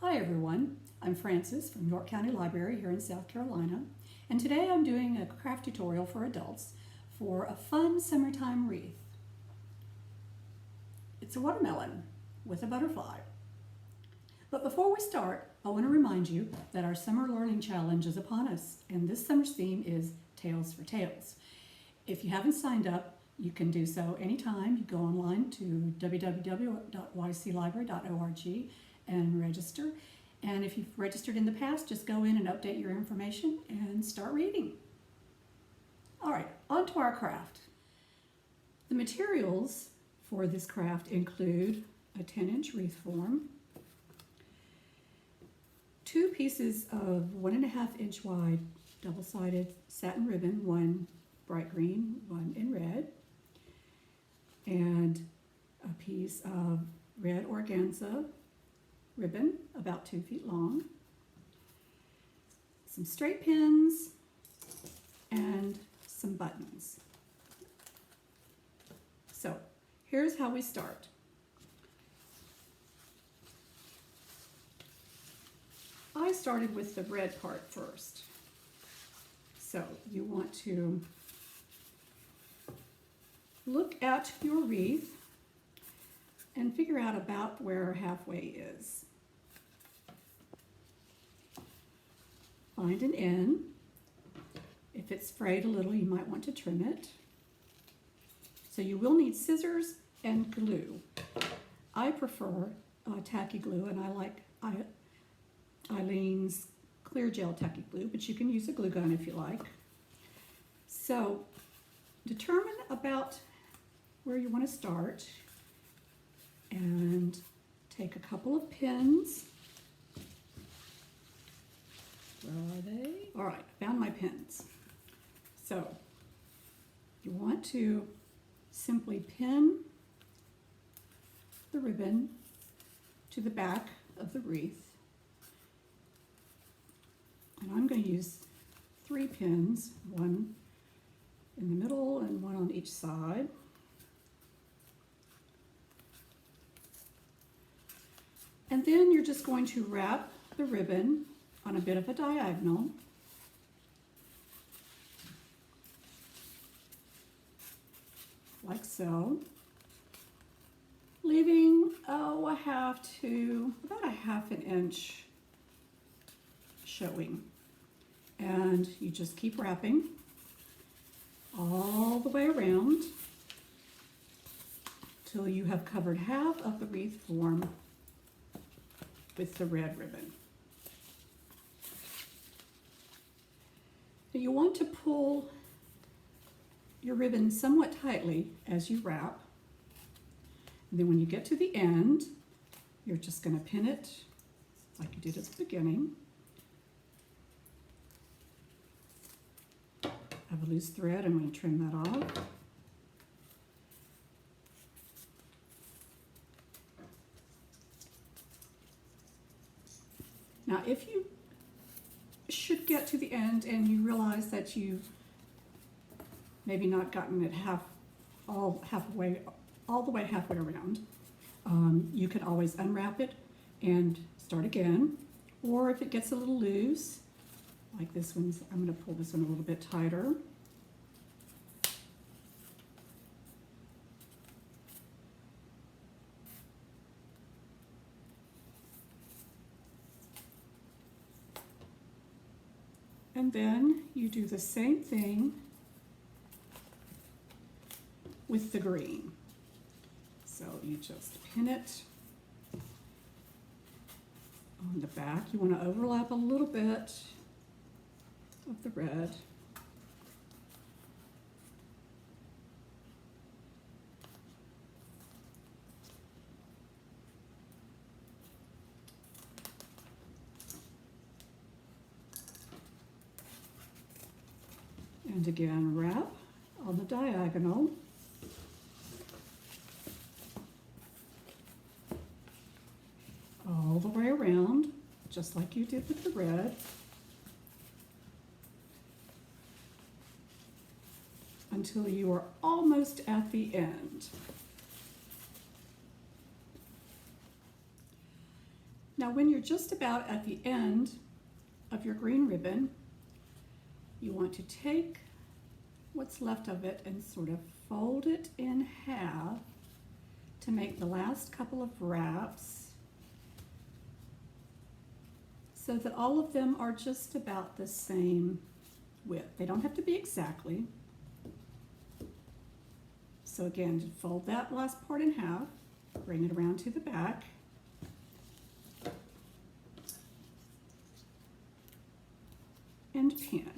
Hi everyone, I'm Frances from York County Library here in South Carolina, and today I'm doing a craft tutorial for adults for a fun summertime wreath. It's a watermelon with a butterfly. But before we start, I want to remind you that our Summer Learning Challenge is upon us, and this summer's theme is Tales for Tales. If you haven't signed up, you can do so anytime. You go online to www.yclibrary.org and register. And if you've registered in the past, just go in and update your information and start reading. All right, on to our craft. The materials for this craft include a 10-inch wreath form, 2 pieces of 1.5-inch wide double-sided satin ribbon, one bright green, one in red, and a piece of red organza ribbon about 2 feet long, some straight pins, and some buttons. So here's how we start. I started with the red part first. So you want to look at your wreath and figure out about where halfway is. Find an end. If it's frayed a little, you might want to trim it. So you will need scissors and glue. I prefer tacky glue, and I like Eileen's clear gel tacky glue, but you can use a glue gun if you like. So determine about where you want to start and take a couple of pins. Where are they? All right, found my pins. So you want to simply pin the ribbon to the back of the wreath. And I'm going to use 3 pins, one in the middle and one on each side. And then you're just going to wrap the ribbon on a bit of a diagonal. Like so. Leaving, about a half an inch showing. And you just keep wrapping all the way around till you have covered half of the wreath form with the red ribbon. Now you want to pull your ribbon somewhat tightly as you wrap. And then when you get to the end, you're just going to pin it like you did at the beginning. I have a loose thread, I'm going to trim that off. Now if you should get to the end and you realize that you've maybe not gotten it all the way halfway around, you can always unwrap it and start again. Or if it gets a little loose, like this one's, I'm going to pull this one a little bit tighter. And then you do the same thing with the green. So you just pin it on the back. You want to overlap a little bit of the red. And again, wrap on the diagonal. All the way around, just like you did with the red. Until you are almost at the end. Now when you're just about at the end of your green ribbon, you want to take what's left of it and sort of fold it in half to make the last couple of wraps so that all of them are just about the same width. They don't have to be exactly. So again, fold that last part in half, bring it around to the back, and pin.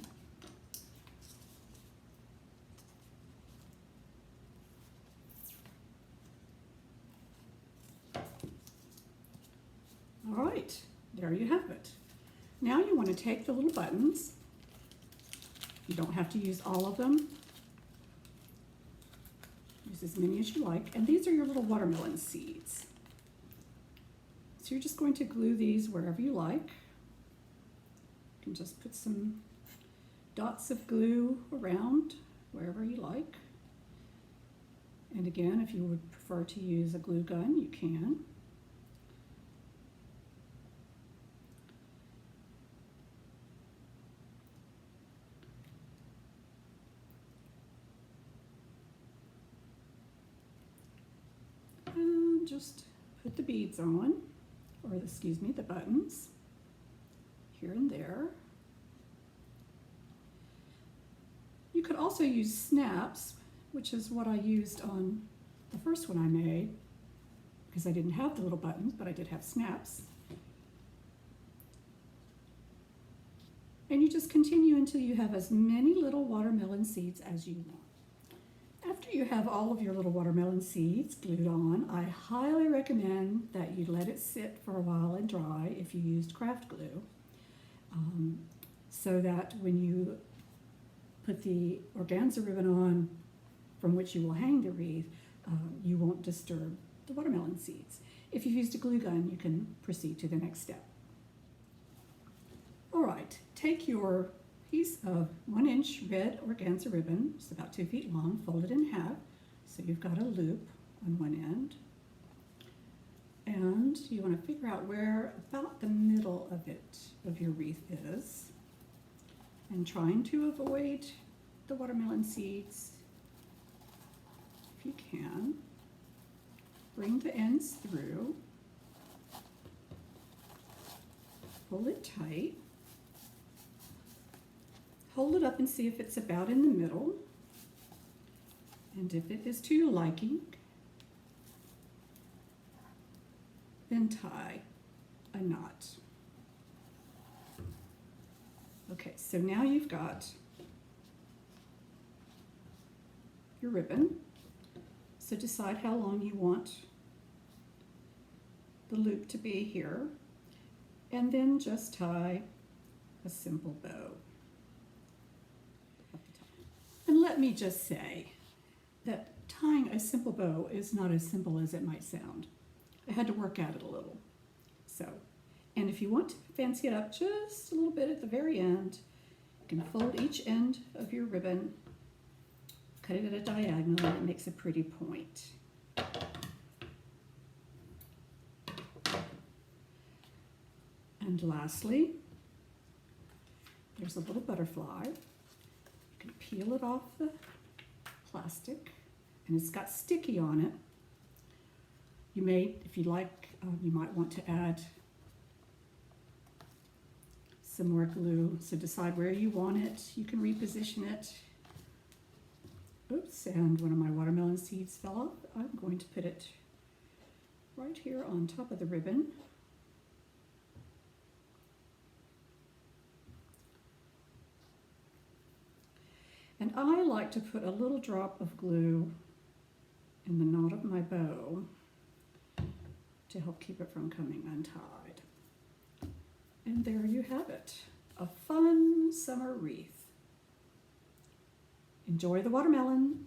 All right, there you have it. Now you want to take the little buttons. You don't have to use all of them. Use as many as you like. And these are your little watermelon seeds. So you're just going to glue these wherever you like. You can just put some dots of glue around wherever you like. And again, if you would prefer to use a glue gun, you can. And just put the beads on, or excuse me, the buttons here and there. You could also use snaps, which is what I used on the first one I made, because I didn't have the little buttons, but I did have snaps. And you just continue until you have as many little watermelon seeds as you want. After you have all of your little watermelon seeds glued on, I highly recommend that you let it sit for a while and dry if you used craft glue, so that when you put the organza ribbon on from which you will hang the wreath, you won't disturb the watermelon seeds. If you've used a glue gun, you can proceed to the next step. All right, take your piece of 1-inch red organza ribbon, it's about 2 feet long, fold it in half, so you've got a loop on one end. And you want to figure out where about the middle of your wreath is. And trying to avoid the watermelon seeds if you can. Bring the ends through, pull it tight, hold it up and see if it's about in the middle, and if it is to your liking, then tie a knot. Okay, so now you've got your ribbon. So decide how long you want the loop to be here, and then just tie a simple bow. And let me just say that tying a simple bow is not as simple as it might sound. I had to work at it a little. And if you want to fancy it up just a little bit at the very end, you can fold each end of your ribbon, cut it at a diagonal, and it makes a pretty point. And lastly, there's a little butterfly. You can peel it off the plastic, and it's got sticky on it. You may, if you like, you might want to add some more glue, so decide where you want it. You can reposition it. Oops, and one of my watermelon seeds fell off. I'm going to put it right here on top of the ribbon. And I like to put a little drop of glue in the knot of my bow to help keep it from coming untied. And there you have it, a fun summer wreath. Enjoy the watermelon.